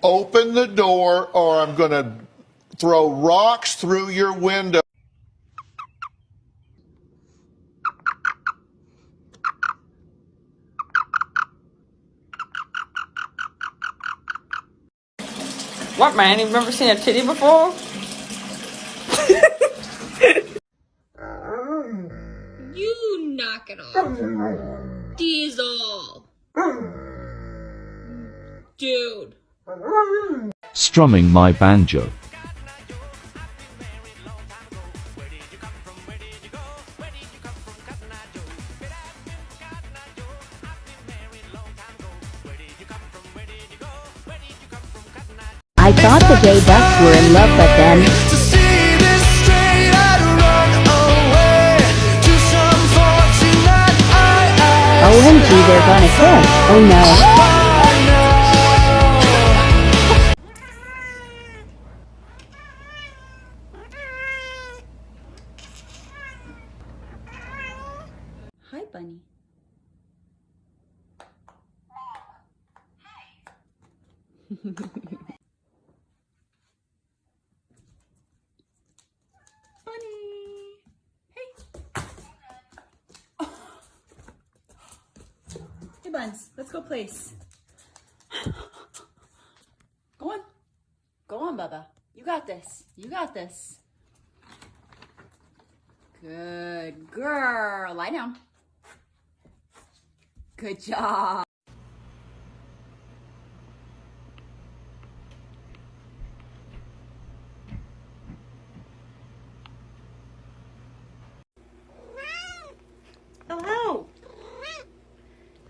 Open the door or I'm going to throw rocks through your window. What, man? You've never seen a titty before? You knock it off. Diesel. Dude. Strumming my banjo. I thought the gay ducks were in love, but then OMG, they're gonna kiss. Oh no. Hi, bunny. Bunny. Hey. Hey, Buns. Let's go place. Go on. Go on, Bubba. You got this. You got this. Good girl. Lie down. Good job. Hello.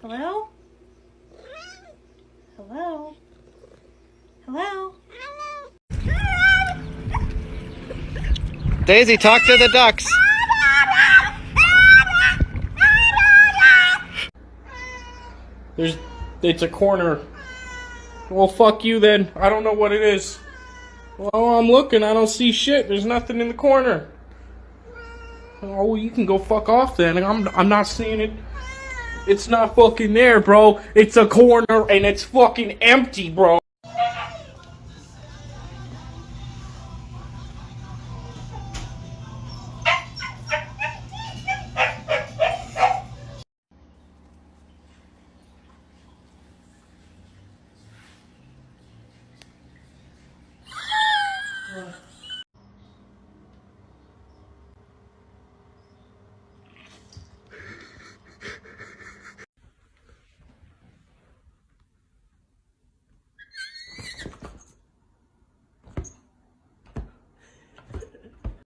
Hello. Hello. Hello. Daisy, talk to the ducks. It's a corner. Well, fuck you then. I don't know what it is. Well, I'm looking. I don't see shit. There's nothing in the corner. Oh, well, you can go fuck off then. I'm not seeing it. It's not fucking there, bro. It's a corner and it's fucking empty, bro.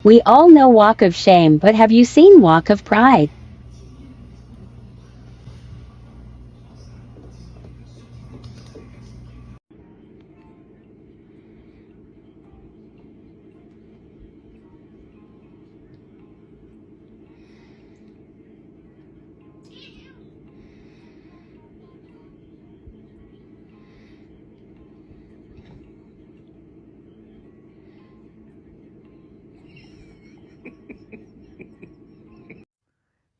we all know Walk of Shame, but have you seen Walk of Pride?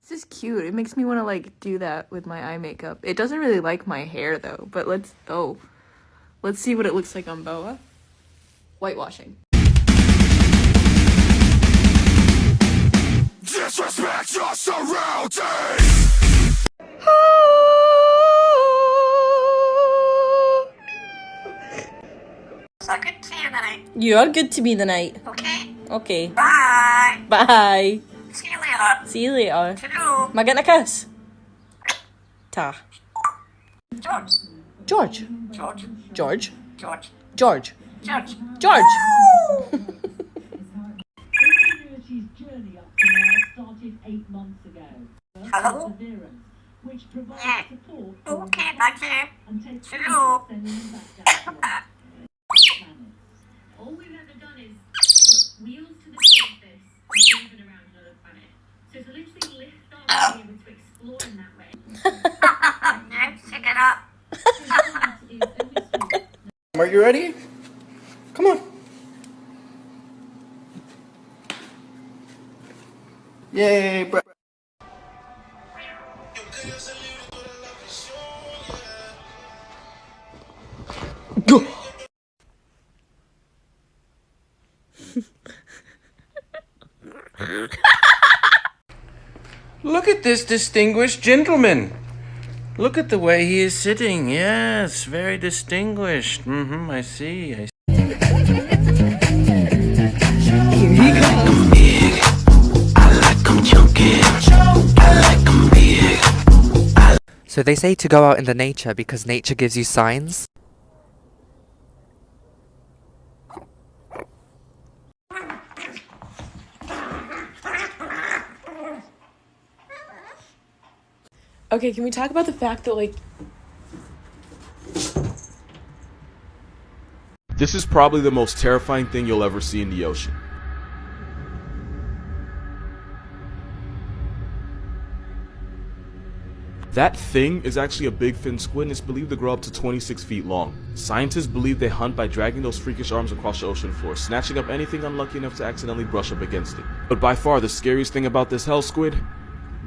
This is cute. It makes me want to like do that with my eye makeup. It doesn't really like my hair though, but let's see what it looks like on Boa. Whitewashing. Disrespect your surroundings. So good to see you tonight. You are good to me tonight. Okay. Okay. Bye. Bye. See you later. See you later. Hello. Am I getting a kiss? Ta. George. George. George. George. George. George. George. George. Hello. Yeah. Okay, thank you. Hello. All we've ever done is put wheels to the surface and move it around another planet. So to literally lift off and be able to explore in that way. Yeah, check it up. Are you ready? Come on. Yay, bro. Go. this distinguished gentleman. Look at the way he is sitting. Yes, very distinguished. I see. So they say to go out in the nature because nature gives you signs. Okay, can we talk about the fact that, like... This is probably the most terrifying thing you'll ever see in the ocean. That thing is actually a big fin squid and is believed to grow up to 26 feet long. Scientists believe they hunt by dragging those freakish arms across the ocean floor, snatching up anything unlucky enough to accidentally brush up against it. But by far the scariest thing about this hell squid?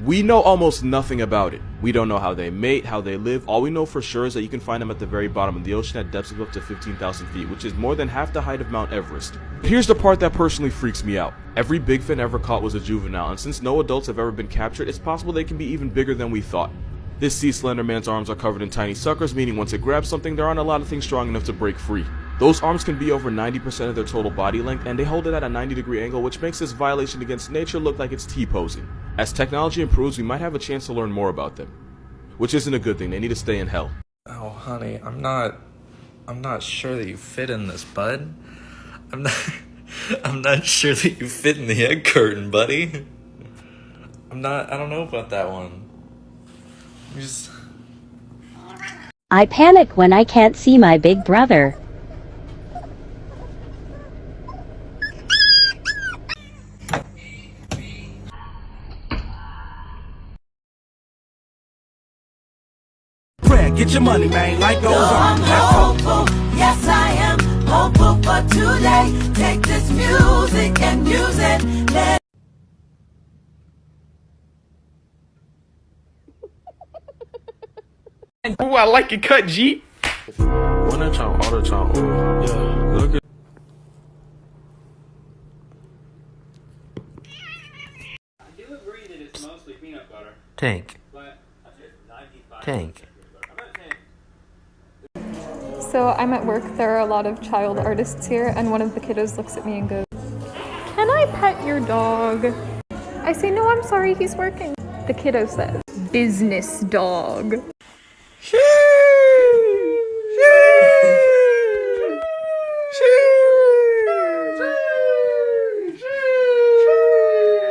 We know almost nothing about it. We don't know how they mate, how they live. All we know for sure is that you can find them at the very bottom of the ocean at depths of up to 15,000 feet, which is more than half the height of Mount Everest. Here's the part that personally freaks me out. Every big fin ever caught was a juvenile, and since no adults have ever been captured, it's possible they can be even bigger than we thought. This sea slender man's arms are covered in tiny suckers, meaning once it grabs something, there aren't a lot of things strong enough to break free. Those arms can be over 90% of their total body length, and they hold it at a 90-degree angle, which makes this violation against nature look like it's T-posing. As technology improves, we might have a chance to learn more about them. Which isn't a good thing, they need to stay in hell. Oh, honey, I'm not sure that you fit in this, bud. I'm not sure that you fit in the egg curtain, buddy. I don't know about that one. I panic when I can't see my big brother. Get your money, man. Life goes on. I'm hopeful, yes I am hopeful for today. Take this music and use it. Ooh, I like your cut, G. One at a time, all the time. Ooh, yeah, look at. I do agree that it's mostly peanut butter. Tank. But Tank. So I'm at work, there are a lot of child artists here, and one of the kiddos looks at me and goes, "Can I pet your dog?" I say, "No, I'm sorry, he's working." The kiddo says, "Business dog."